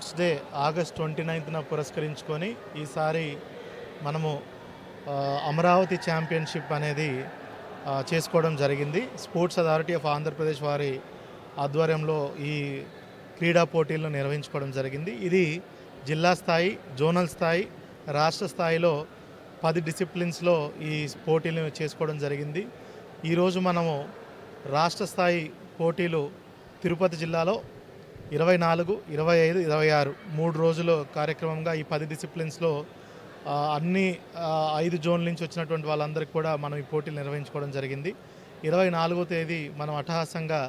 Sports day August 29న పురస్కరించుకొని ఈసారి మనము అమరావతి ఛాంపియన్షిప్ అనేది చేసుకోవడం జరిగింది. స్పోర్ట్స్ అథారిటీ ఆఫ్ ఆంధ్రప్రదేశ్ వారి ఆధ్వర్యంలో ఈ క్రీడా పోటీలను నిర్వహించుకోవడం జరిగింది. ఇది జిల్లా స్థాయి, జోనల్ స్థాయి, రాష్ట్ర స్థాయిలో 10 డిసిప్లిన్స్లో ఈ పోటీలను చేసుకోవడం జరిగింది. ఈరోజు మనము రాష్ట్ర స్థాయి పోటీలు తిరుపతి జిల్లాలో 24, 25, 26 3 రోజుల కార్యక్రమంగా ఈ 10 డిసిప్లిన్స్లో అన్ని 5 జోన్ల నుంచి వచ్చినటువంటి వాళ్ళందరికీ కూడా మనం ఈ పోటీలు నిర్వహించుకోవడం జరిగింది. 24వ తేదీ మనం అట్టహాసంగా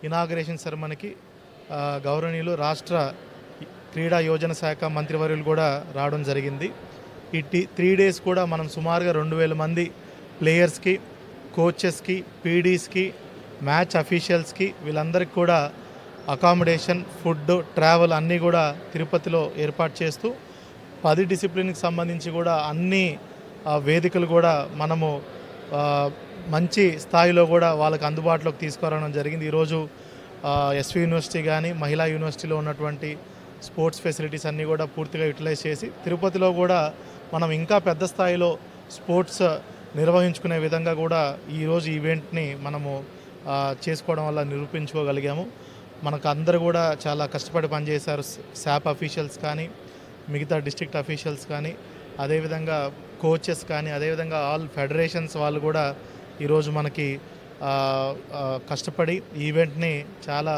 ఇనాగరేషన్ సెరమనీకి గౌరవనీయులు రాష్ట్ర క్రీడా యోజన శాఖ మంత్రివర్యులు కూడా రావడం జరిగింది. ఈ 3 డేస్ కూడా మనం సుమారుగా 2000 మంది ప్లేయర్స్కి, కోచెస్కి, పీడీస్కి, మ్యాచ్ అఫీషియల్స్కి వీళ్ళందరికీ కూడా అకామిడేషన్, ఫుడ్, ట్రావెల్ అన్నీ కూడా తిరుపతిలో ఏర్పాటు చేస్తూ 10 డిసిప్లిన్కి సంబంధించి కూడా అన్ని వేదికలు కూడా మనము మంచి స్థాయిలో కూడా వాళ్ళకి అందుబాటులోకి తీసుకురావడం జరిగింది. ఈరోజు ఎస్వి యూనివర్సిటీ కానీ, మహిళా యూనివర్సిటీలో ఉన్నటువంటి స్పోర్ట్స్ ఫెసిలిటీస్ అన్నీ కూడా పూర్తిగా యూటిలైజ్ చేసి తిరుపతిలో కూడా మనం ఇంకా పెద్ద స్థాయిలో స్పోర్ట్స్ నిర్వహించుకునే విధంగా కూడా ఈరోజు ఈవెంట్ని మనము చేసుకోవడం వల్ల నిరూపించుకోగలిగాము. మనకు అందరూ కూడా చాలా కష్టపడి పనిచేశారు. శాప్ అఫీషియల్స్ కానీ, మిగతా డిస్ట్రిక్ట్ అఫీషియల్స్ కానీ, అదేవిధంగా కోచెస్ కానీ, అదేవిధంగా ఆల్ ఫెడరేషన్స్ వాళ్ళు కూడా ఈరోజు మనకి కష్టపడి ఈవెంట్ని చాలా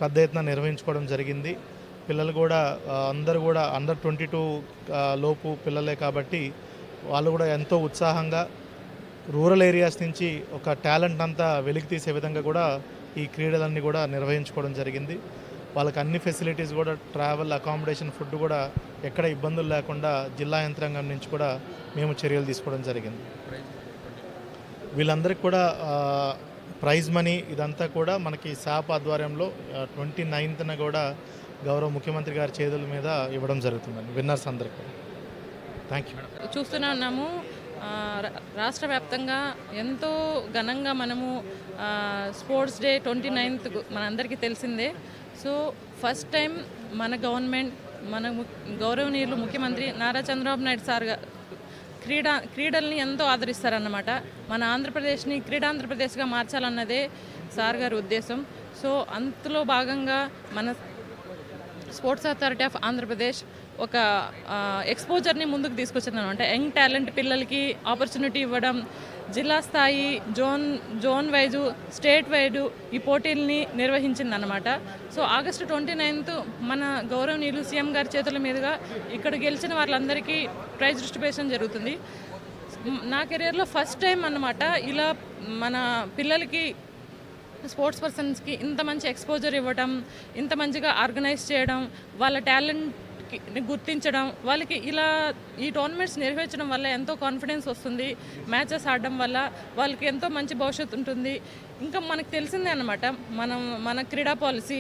పెద్ద ఎత్తున నిర్వహించుకోవడం జరిగింది. పిల్లలు కూడా అందరూ కూడా అండర్ 22 లోపు పిల్లలే కాబట్టి వాళ్ళు కూడా ఎంతో ఉత్సాహంగా రూరల్ ఏరియాస్ నుంచి ఒక టాలెంట్ అంతా వెలికి తీసే విధంగా కూడా ఈ క్రీడలన్నీ కూడా నిర్వహించుకోవడం జరిగింది. వాళ్ళకి అన్ని ఫెసిలిటీస్ కూడా, ట్రావెల్, అకామిడేషన్, ఫుడ్ కూడా ఎక్కడ ఇబ్బందులు లేకుండా జిల్లా యంత్రాంగం నుంచి కూడా మేము చర్యలు తీసుకోవడం జరిగింది. వీళ్ళందరికీ కూడా ప్రైజ్ మనీ ఇదంతా కూడా మనకి శాప్ ఆధ్వర్యంలో 29న కూడా గౌరవ ముఖ్యమంత్రి గారి చేతుల మీద ఇవ్వడం జరుగుతుందండి విన్నర్స్ అందరికీ. Thank you. చూస్తూనే ఉన్నాము, రాష్ట్ర వ్యాప్తంగా ఎంతో ఘనంగా మనము స్పోర్ట్స్ డే 29th మనందరికీ తెలిసిందే. సో ఫస్ట్ టైం మన గవర్నమెంట్, మన గౌరవనీయులు ముఖ్యమంత్రి నారా చంద్రబాబు నాయుడు సార్ క్రీడల్ని ఎంతో ఆదరిస్తారన్నమాట. మన ఆంధ్రప్రదేశ్ని క్రీడాంధ్రప్రదేశ్గా మార్చాలన్నదే సార్ గారి ఉద్దేశం. సో అందులో భాగంగా మన స్పోర్ట్స్ అథారిటీ ఆఫ్ ఆంధ్రప్రదేశ్ ఒక ఎక్స్పోజర్ని ముందుకు తీసుకొచ్చిందనమాట. యంగ్ టాలెంట్ పిల్లలకి ఆపర్చునిటీ ఇవ్వడం, జిల్లా స్థాయి, జోన్ వైజు, స్టేట్ వైడు ఈ పోటీల్ని నిర్వహించిందనమాట. సో ఆగస్టు 29th మన గౌరవనీయులు సీఎం గారి చేతుల మీదుగా ఇక్కడ గెలిచిన వాళ్ళందరికీ ప్రైజ్ డిస్ట్రిబ్యూషన్ జరుగుతుంది. నా కెరియర్లో ఫస్ట్ టైం అన్నమాట ఇలా మన పిల్లలకి, స్పోర్ట్స్ పర్సన్స్కి ఇంత మంచి ఎక్స్పోజర్ ఇవ్వడం, ఇంత మంచిగా ఆర్గనైజ్ చేయడం, వాళ్ళ టాలెంట్ని గుర్తించడం, వాళ్ళకి ఇలా ఈ టోర్నమెంట్స్ నిర్వహించడం వల్ల ఎంతో కాన్ఫిడెన్స్ వస్తుంది. మ్యాచెస్ ఆడడం వల్ల వాళ్ళకి ఎంతో మంచి భవిష్యత్తు ఉంటుంది. ఇంకా మనకు తెలిసిందే అన్నమాట, మన క్రీడా పాలసీ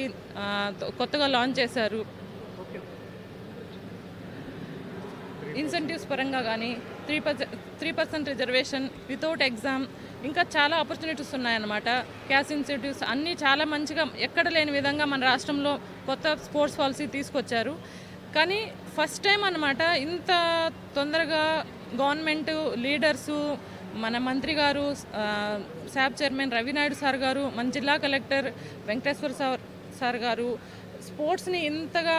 కొత్తగా లాంచ్ చేశారు. ఇన్సెంటివ్స్ పరంగా కానీ 3% రిజర్వేషన్ వితౌట్ ఎగ్జామ్, ఇంకా చాలా ఆపర్చునిటీస్ ఉన్నాయన్నమాట. క్యాష్ ఇన్సెంటివ్స్ అన్నీ చాలా మంచిగా ఎక్కడ లేని విధంగా మన రాష్ట్రంలో కొత్త స్పోర్ట్స్ పాలసీ తీసుకొచ్చారు. కానీ ఫస్ట్ టైం అన్నమాట ఇంత తొందరగా గవర్నమెంట్ లీడర్సు, మన మంత్రి గారు, శాప్ చైర్మన్ రవినాయుడు సార్ గారు, మన జిల్లా కలెక్టర్ వెంకటేశ్వర సార్ గారు స్పోర్ట్స్ని ఇంతగా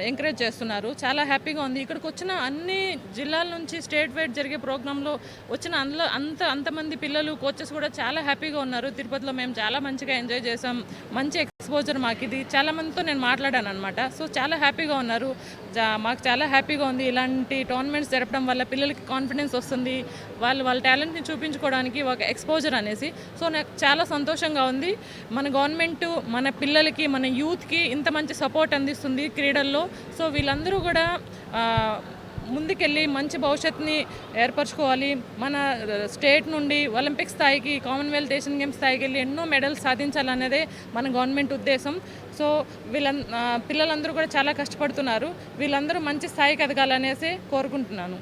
ఎంకరేజ్ చేస్తున్నారు. చాలా హ్యాపీగా ఉంది. ఇక్కడికి వచ్చిన అన్ని జిల్లాల నుంచి స్టేట్ వైడ్ జరిగే ప్రోగ్రాంలో వచ్చిన అందులో అంతమంది పిల్లలు, కోచెస్ కూడా చాలా హ్యాపీగా ఉన్నారు. తిరుపతిలో మేము చాలా మంచిగా ఎంజాయ్ చేసాం. మంచి ఎక్స్పోజర్ మాకు ఇది. చాలా మందితో నేను మాట్లాడాను అనమాట. సో చాలా హ్యాపీగా ఉన్నారు. మాకు చాలా హ్యాపీగా ఉంది. ఇలాంటి టోర్నమెంట్స్ జరపడం వల్ల పిల్లలకి కాన్ఫిడెన్స్ వస్తుంది, వాళ్ళ టాలెంట్ని చూపించుకోవడానికి ఒక ఎక్స్పోజర్ అనేసి. సో నాకు చాలా సంతోషంగా ఉంది. మన గవర్నమెంట్ మన పిల్లలకి, మన యూత్కి ఇంత మంచి సపోర్ట్ అందిస్తుంది క్రీడల్లో. సో వీళ్ళందరూ కూడా ముందుకెళ్ళి మంచి భవిష్యత్తుని ఏర్పరచుకోవాలి. మన స్టేట్ నుండి ఒలింపిక్ స్థాయికి, కామన్వెల్త్, ఏషియన్ గేమ్స్ స్థాయికి వెళ్ళి ఎన్నో మెడల్స్ సాధించాలన్నదే మన గవర్నమెంట్ ఉద్దేశం. సో పిల్లలందరూ కూడా చాలా కష్టపడుతున్నారు. వీళ్ళందరూ మంచి స్థాయికి ఎదగాలనేసి కోరుకుంటున్నాను.